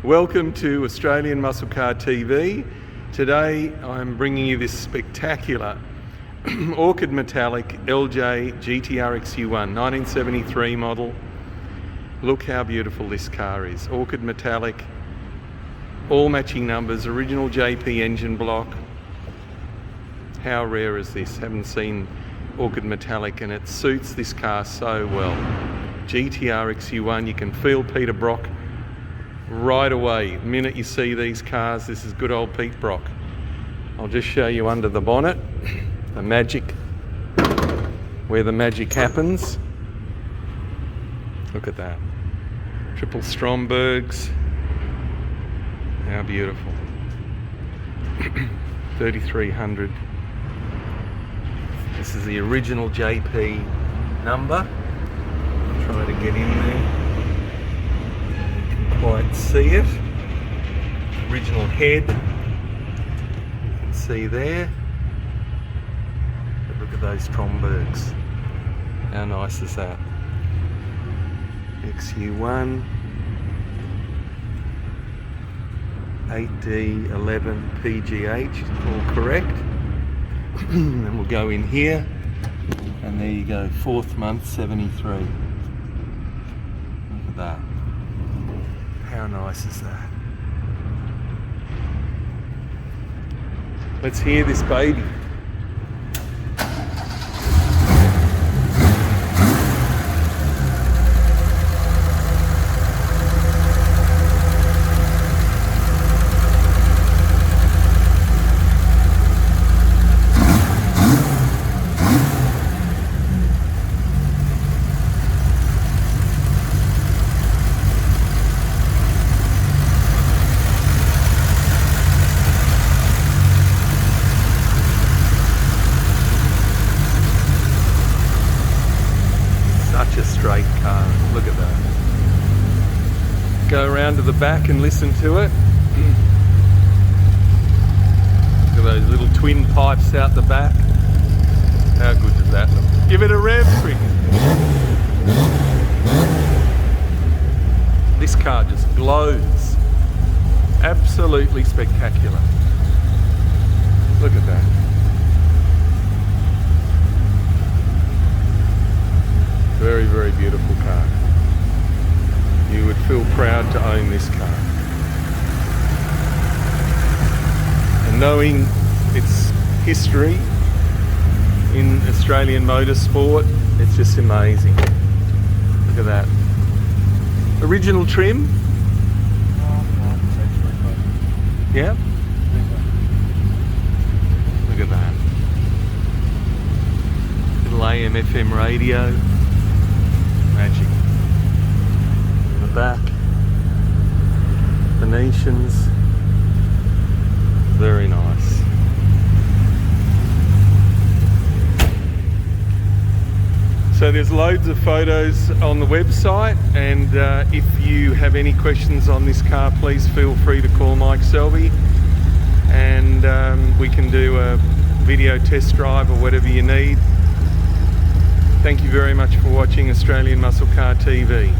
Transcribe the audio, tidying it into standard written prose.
Welcome to Australian Muscle Car TV. Today I'm bringing you this spectacular Orchid Metallic LJ GTR XU-1 1973 model. Look how beautiful this car is. Orchid Metallic, all matching numbers, original JP engine block. How rare is this? Haven't seen Orchid Metallic, and it suits this car so well. GTR XU-1, you can feel Peter Brock right away. The minute you see these cars, this is good old Pete Brock. I'll just show you under the bonnet, the magic, where the magic happens. Look at that. Triple Strombergs. How beautiful. 3300. This is the original JP number. Try to get in there. Quite see it. Original head, you can see there. But look at those Strombergs. How nice is that? XU1 8D11 PGH, all correct. And we'll go in here, and there you go, 4th month 73. Look at that. How nice is that? Let's hear this baby. Such a straight car, look at that. Go around to the back and listen to it. Look at those little twin pipes out the back. How good does that look? Give it a rev, quick. This car just glows. Absolutely spectacular. Look at that. Very, very beautiful car. You would feel proud to own this car. And knowing its history in Australian motorsport, it's just amazing. Look at that. Original trim? Yeah? Look at that. Little AM FM radio. Magic. In the back, Venetians, very nice. So there's loads of photos on the website, and if you have any questions on this car, please feel free to call Mike Selby, and we can do a video test drive or whatever you need. Thank you very much for watching Australian Muscle Car TV.